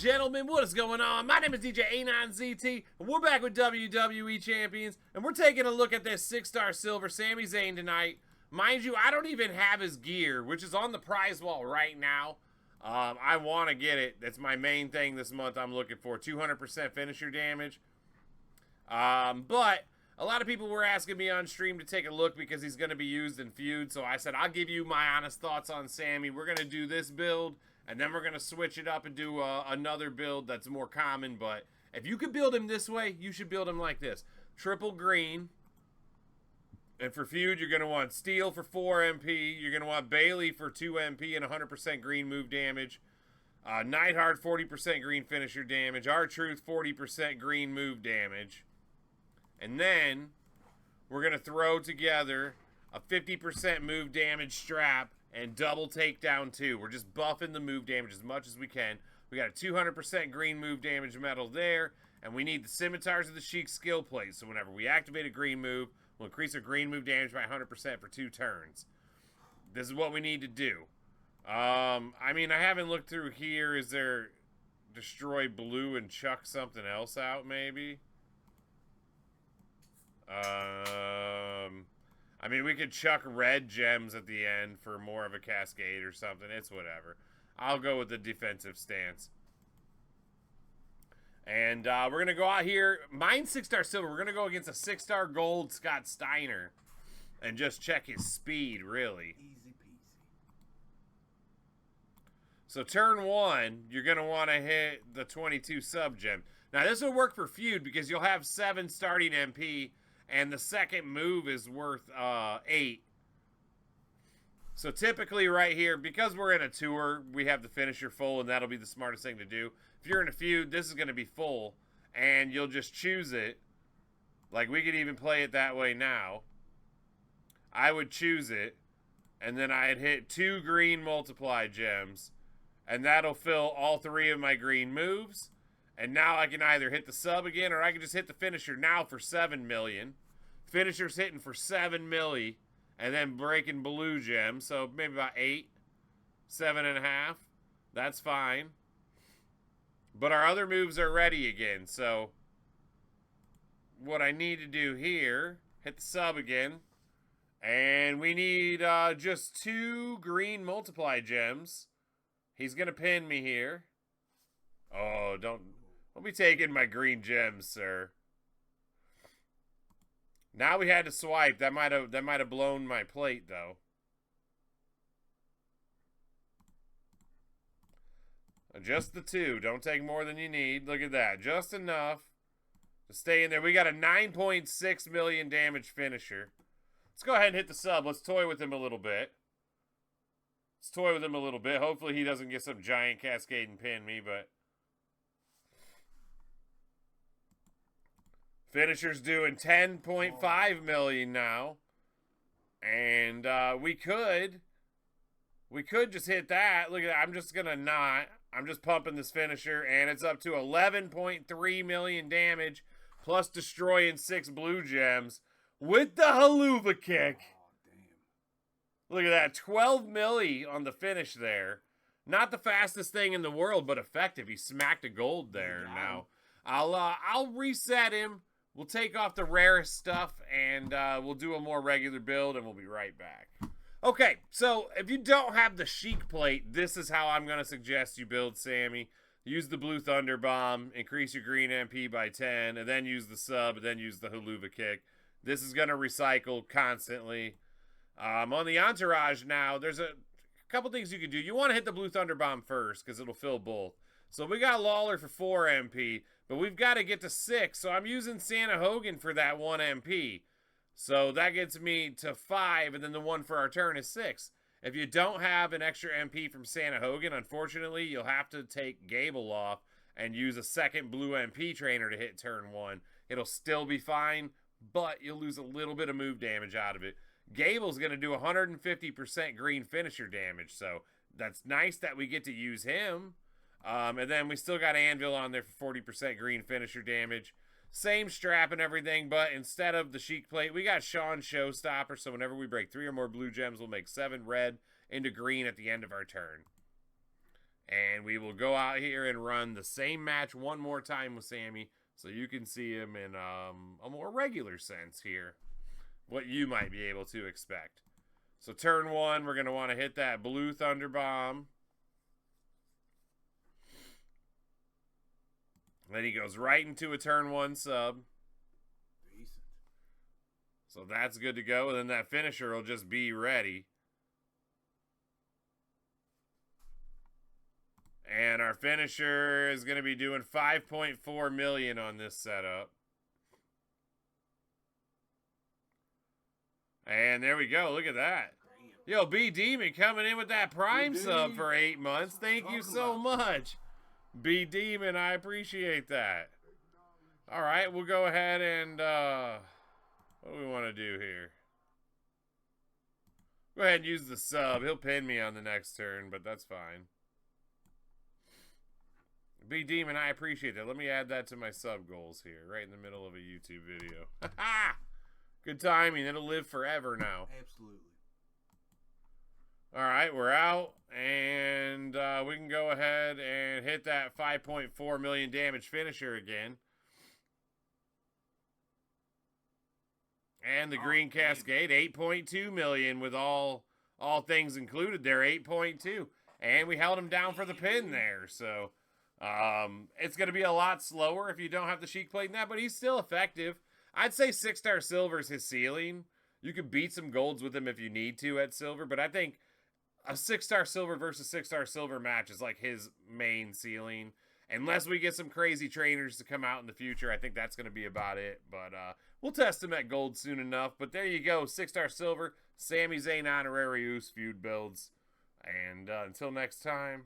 gentlemen, what is going on? My name is djanonzt, and we're back with WWE Champions, and we're taking a look at this 6-star silver Sami Zayn tonight. Mind you, I don't even have his gear, which is on the prize wall right now. I want to get it. That's my main thing this month I'm looking for. 200% finisher damage. But a lot of people were asking me on stream to take a look because he's going to be used in feud. So I said, I'll give you my honest thoughts on Sami. We're going to do this build, and then we're going to switch it up and do another build that's more common. But if you could build him this way, you should build him like this. Triple green. And for feud, you're going to want Steel for 4 MP. You're going to want Bailey for 2 MP and 100% green move damage. Neidhart, 40% green finisher damage. R-Truth, 40% green move damage. And then we're going to throw together a 50% move damage strap and double takedown too. We're just buffing the move damage as much as we can. We got a 200% green move damage medal there. And we need the scimitars of the Shiek skill plate. So whenever we activate a green move, we'll increase our green move damage by 100% for 2 turns. This is what we need to do. I mean, I haven't looked through here. Is there destroy blue and chuck something else out, maybe? I mean, we could chuck red gems at the end for more of a cascade or something. It's whatever. I'll go with the defensive stance. And we're going to go out here. Mine's 6-star silver. We're going to go against a 6-star gold Scott Steiner and just check his speed, really. Easy peasy. So turn 1, you're going to want to hit the 22 sub gem. Now, this will work for feud because you'll have 7 starting MP, and the second move is worth 8. So typically right here, because we're in a tour, we have the finisher full, and that'll be the smartest thing to do. If you're in a feud, this is going to be full, and you'll just choose it. Like, we could even play it that way now. I would choose it, and then I'd hit 2 green multiply gems, and that'll fill all 3 of my green moves. And now I can either hit the sub again, or I can just hit the finisher now for 7 million. Finisher's hitting for 7 milli, and then breaking blue gems, so maybe about 8, 7.5. That's fine. But our other moves are ready again, so what I need to do here, hit the sub again, and we need just 2 green multiply gems. He's going to pin me here. Oh, don't be taking my green gems, sir. Now we had to swipe. That might have blown my plate, though. Just the 2. Don't take more than you need. Look at that. Just enough to stay in there. We got a 9.6 million damage finisher. Let's go ahead and hit the sub. Let's toy with him a little bit. Hopefully he doesn't get some giant cascade and pin me, but finisher's doing 10.5 million now. And we could just hit that. Look at that. I'm just going to not. I'm just pumping this finisher, and it's up to 11.3 million damage, plus destroying 6 blue gems with the haluva kick. Oh, damn. Look at that. 12 milli on the finish there. Not the fastest thing in the world, but effective. He smacked a gold there. Now, I'll reset him. We'll take off the rarest stuff, and we'll do a more regular build, and we'll be right back. Okay, so if you don't have the Shiek Plate, this is how I'm going to suggest you build Sami. Use the Blue Thunder Bomb, increase your green MP by 10, and then use the sub, and then use the haluva kick. This is going to recycle constantly. On the Entourage now, there's a couple things you can do. You want to hit the Blue Thunder Bomb first, because it'll fill both. So we got Lawler for 4 MP, but we've got to get to 6, so I'm using Santa Hogan for that 1 MP. So that gets me to 5, and then the one for our turn is 6. If you don't have an extra MP from Santa Hogan, unfortunately, you'll have to take Gable off and use a second blue MP trainer to hit turn 1. It'll still be fine, but you'll lose a little bit of move damage out of it. Gable's going to do 150% green finisher damage, so that's nice that we get to use him. And then we still got Anvil on there for 40% green finisher damage. Same strap and everything, but instead of the Shiek Plate, we got Sean Showstopper, so whenever we break 3 or more blue gems, we'll make 7 red into green at the end of our turn. And we will go out here and run the same match one more time with Sami, so you can see him in a more regular sense here, what you might be able to expect. So turn 1, we're going to want to hit that blue Thunder Bomb. Then he goes right into a turn 1 sub. Decent. So that's good to go. And then that finisher will just be ready. And our finisher is going to be doing 5.4 million on this setup. And there we go. Look at that. Yo, B Demon coming in with that Prime sub for 8 months. Thank you so much. B Demon, I appreciate that. All right, we'll go ahead and what do we want to do here? Go ahead and use the sub. He'll pin me on the next turn, but that's fine. B Demon, I appreciate that. Let me add that to my sub goals here, right in the middle of a YouTube video. Good timing. It'll live forever now. Absolutely. All right, we're out, and we can go ahead and hit that 5.4 million damage finisher again. And the Green Cascade, 8.2 million with all things included there, 8.2. And we held him down for the pin there, so it's going to be a lot slower if you don't have the Shiek Plate in that, but he's still effective. I'd say 6-star silver is his ceiling. You could beat some golds with him if you need to at silver, but I think a 6-star silver versus 6-star silver match is like his main ceiling. Unless we get some crazy trainers to come out in the future, I think that's going to be about it. But we'll test him at gold soon enough. But there you go, 6-star silver, Sami Zayn Honorary Uce feud builds. And until next time.